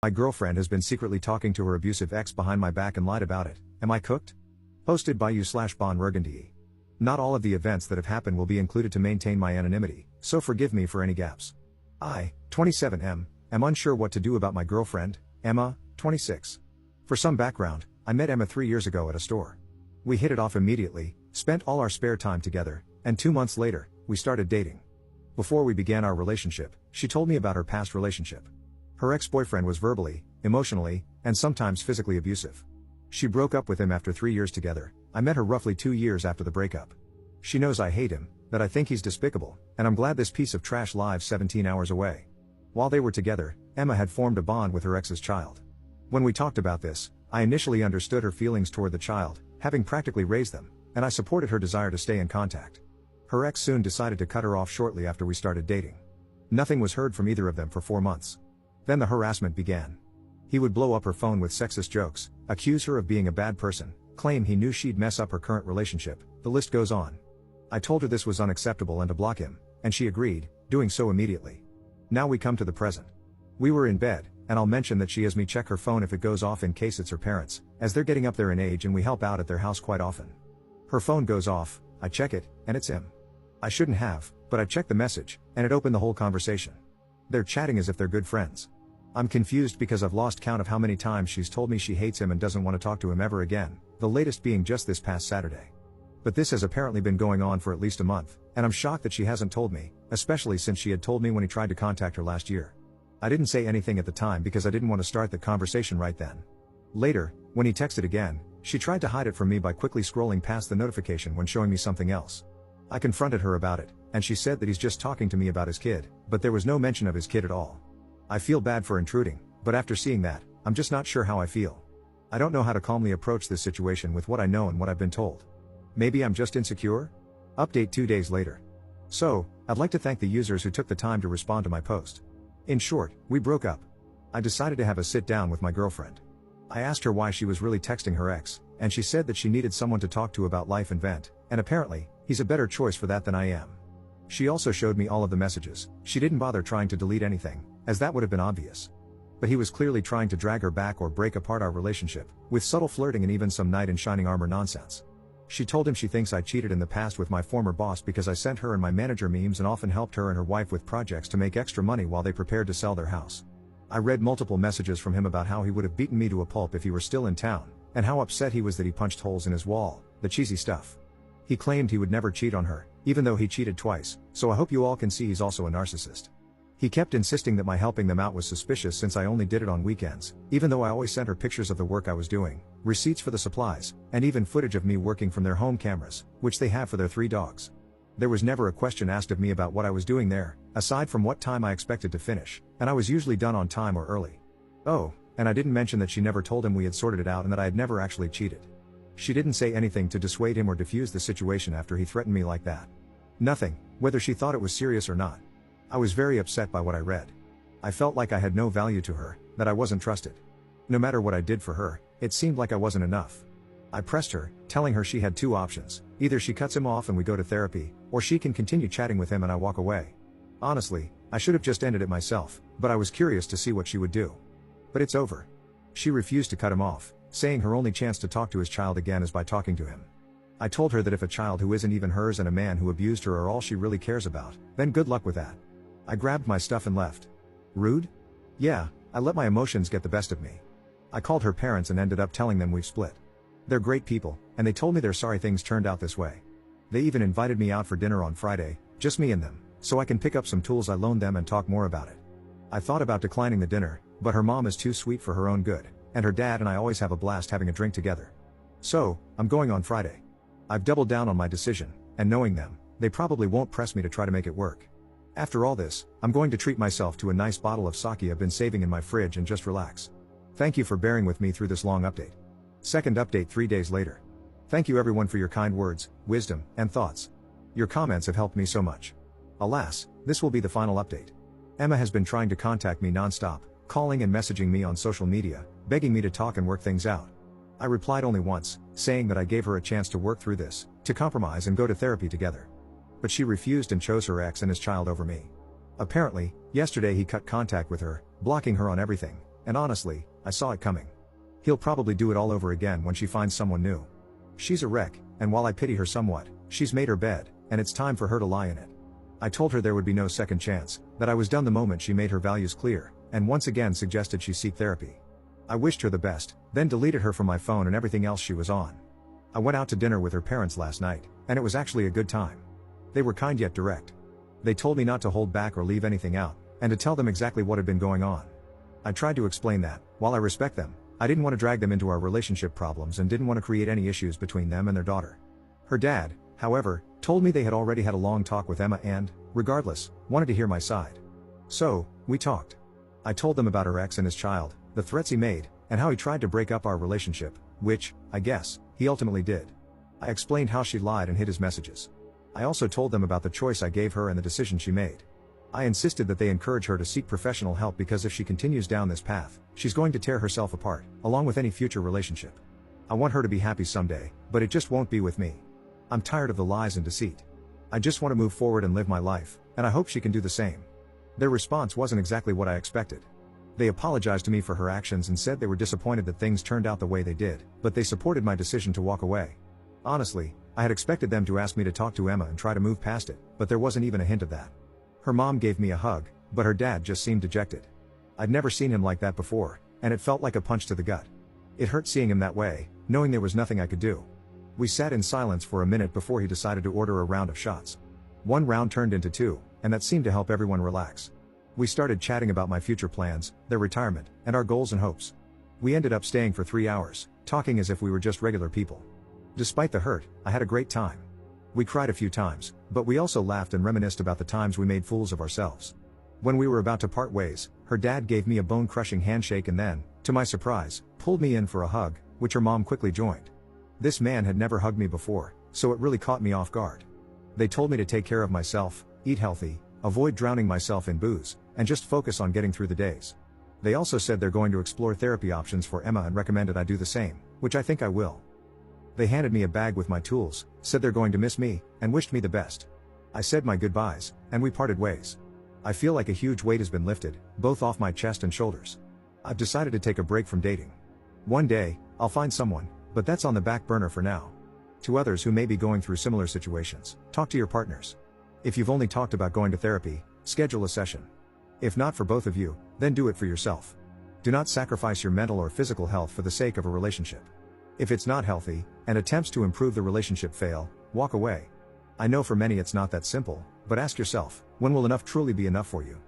My girlfriend has been secretly talking to her abusive ex behind my back and lied about it. Am I cooked? Posted by you/Bonrugandy. Not all of the events that have happened will be included to maintain my anonymity, so forgive me for any gaps. I, 27M, am unsure what to do about my girlfriend, Emma, 26. For some background, I met Emma 3 years ago at a store. We hit it off immediately, spent all our spare time together, and 2 months later, we started dating. Before we began our relationship, she told me about her past relationship. Her ex-boyfriend was verbally, emotionally, and sometimes physically abusive. She broke up with him after 3 years together. I met her roughly 2 years after the breakup. She knows I hate him, that I think he's despicable, and I'm glad this piece of trash lives 17 hours away. While they were together, Emma had formed a bond with her ex's child. When we talked about this, I initially understood her feelings toward the child, having practically raised them, and I supported her desire to stay in contact. Her ex soon decided to cut her off shortly after we started dating. Nothing was heard from either of them for 4 months. Then the harassment began. He would blow up her phone with sexist jokes, accuse her of being a bad person, claim he knew she'd mess up her current relationship, the list goes on. I told her this was unacceptable and to block him, and she agreed, doing so immediately. Now we come to the present. We were in bed, and I'll mention that she has me check her phone if it goes off in case it's her parents, as they're getting up there in age and we help out at their house quite often. Her phone goes off, I check it, and it's him. I shouldn't have, but I checked the message, and it opened the whole conversation. They're chatting as if they're good friends. I'm confused because I've lost count of how many times she's told me she hates him and doesn't want to talk to him ever again, the latest being just this past Saturday. But this has apparently been going on for at least a month, and I'm shocked that she hasn't told me, especially since she had told me when he tried to contact her last year. I didn't say anything at the time because I didn't want to start the conversation right then. Later, when he texted again, she tried to hide it from me by quickly scrolling past the notification when showing me something else. I confronted her about it, and she said that he's just talking to me about his kid, but there was no mention of his kid at all. I feel bad for intruding, but after seeing that, I'm just not sure how I feel. I don't know how to calmly approach this situation with what I know and what I've been told. Maybe I'm just insecure? Update 2 days later. So, I'd like to thank the users who took the time to respond to my post. In short, we broke up. I decided to have a sit down with my girlfriend. I asked her why she was really texting her ex, and she said that she needed someone to talk to about life and vent, and apparently, he's a better choice for that than I am. She also showed me all of the messages. She didn't bother trying to delete anything, as that would have been obvious. But he was clearly trying to drag her back or break apart our relationship, with subtle flirting and even some knight in shining armor nonsense. She told him she thinks I cheated in the past with my former boss because I sent her and my manager memes and often helped her and her wife with projects to make extra money while they prepared to sell their house. I read multiple messages from him about how he would have beaten me to a pulp if he were still in town, and how upset he was that he punched holes in his wall, the cheesy stuff. He claimed he would never cheat on her, even though he cheated twice, so I hope you all can see he's also a narcissist. He kept insisting that my helping them out was suspicious since I only did it on weekends, even though I always sent her pictures of the work I was doing, receipts for the supplies, and even footage of me working from their home cameras, which they have for their 3 dogs. There was never a question asked of me about what I was doing there, aside from what time I expected to finish, and I was usually done on time or early. Oh, and I didn't mention that she never told him we had sorted it out and that I had never actually cheated. She didn't say anything to dissuade him or diffuse the situation after he threatened me like that. Nothing, whether she thought it was serious or not. I was very upset by what I read. I felt like I had no value to her, that I wasn't trusted. No matter what I did for her, it seemed like I wasn't enough. I pressed her, telling her she had 2 options, either she cuts him off and we go to therapy, or she can continue chatting with him and I walk away. Honestly, I should have just ended it myself, but I was curious to see what she would do. But it's over. She refused to cut him off, saying her only chance to talk to his child again is by talking to him. I told her that if a child who isn't even hers and a man who abused her are all she really cares about, then good luck with that. I grabbed my stuff and left. Rude? Yeah, I let my emotions get the best of me. I called her parents and ended up telling them we've split. They're great people, and they told me they're sorry things turned out this way. They even invited me out for dinner on Friday, just me and them, so I can pick up some tools I loaned them and talk more about it. I thought about declining the dinner, but her mom is too sweet for her own good, and her dad and I always have a blast having a drink together. So, I'm going on Friday. I've doubled down on my decision, and knowing them, they probably won't press me to try to make it work. After all this, I'm going to treat myself to a nice bottle of sake I've been saving in my fridge and just relax. Thank you for bearing with me through this long update. Second update 3 days later. Thank you everyone for your kind words, wisdom, and thoughts. Your comments have helped me so much. Alas, this will be the final update. Emma has been trying to contact me non-stop, calling and messaging me on social media, begging me to talk and work things out. I replied only once, saying that I gave her a chance to work through this, to compromise and go to therapy together. But she refused and chose her ex and his child over me. Apparently, yesterday he cut contact with her, blocking her on everything, And honestly, I saw it coming. He'll probably do it all over again when she finds someone new. She's a wreck, and while I pity her somewhat, she's made her bed, and it's time for her to lie in it. I told her there would be no second chance, that I was done the moment she made her values clear, and once again suggested she seek therapy. I wished her the best, then deleted her from my phone and everything else she was on. I went out to dinner with her parents last night, and it was actually a good time. They were kind yet direct. They told me not to hold back or leave anything out, and to tell them exactly what had been going on. I tried to explain that, while I respect them, I didn't want to drag them into our relationship problems and didn't want to create any issues between them and their daughter. Her dad, however, told me they had already had a long talk with Emma and, regardless, wanted to hear my side. So, we talked. I told them about her ex and his child, the threats he made, and how he tried to break up our relationship, which, I guess, he ultimately did. I explained how she lied and hid his messages. I also told them about the choice I gave her and the decision she made. I insisted that they encourage her to seek professional help because if she continues down this path, she's going to tear herself apart, along with any future relationship. I want her to be happy someday, but it just won't be with me. I'm tired of the lies and deceit. I just want to move forward and live my life, and I hope she can do the same. Their response wasn't exactly what I expected. They apologized to me for her actions and said they were disappointed that things turned out the way they did, but they supported my decision to walk away. Honestly, I had expected them to ask me to talk to Emma and try to move past it, but there wasn't even a hint of that. Her mom gave me a hug, but her dad just seemed dejected. I'd never seen him like that before, and it felt like a punch to the gut. It hurt seeing him that way, knowing there was nothing I could do. We sat in silence for a minute before he decided to order a round of shots. One round turned into two, and that seemed to help everyone relax. We started chatting about my future plans, their retirement, and our goals and hopes. We ended up staying for 3 hours, talking as if we were just regular people. Despite the hurt, I had a great time. We cried a few times, but we also laughed and reminisced about the times we made fools of ourselves. When we were about to part ways, her dad gave me a bone-crushing handshake and then, to my surprise, pulled me in for a hug, which her mom quickly joined. This man had never hugged me before, so it really caught me off guard. They told me to take care of myself, eat healthy, avoid drowning myself in booze, and just focus on getting through the days. They also said they're going to explore therapy options for Emma and recommended I do the same, which I think I will. They handed me a bag with my tools, said they're going to miss me, and wished me the best. I said my goodbyes, and we parted ways. I feel like a huge weight has been lifted, both off my chest and shoulders. I've decided to take a break from dating. One day, I'll find someone, but that's on the back burner for now. To others who may be going through similar situations, talk to your partners. If you've only talked about going to therapy, schedule a session. If not for both of you, then do it for yourself. Do not sacrifice your mental or physical health for the sake of a relationship. If it's not healthy, and attempts to improve the relationship fail, walk away. I know for many it's not that simple, but ask yourself, when will enough truly be enough for you?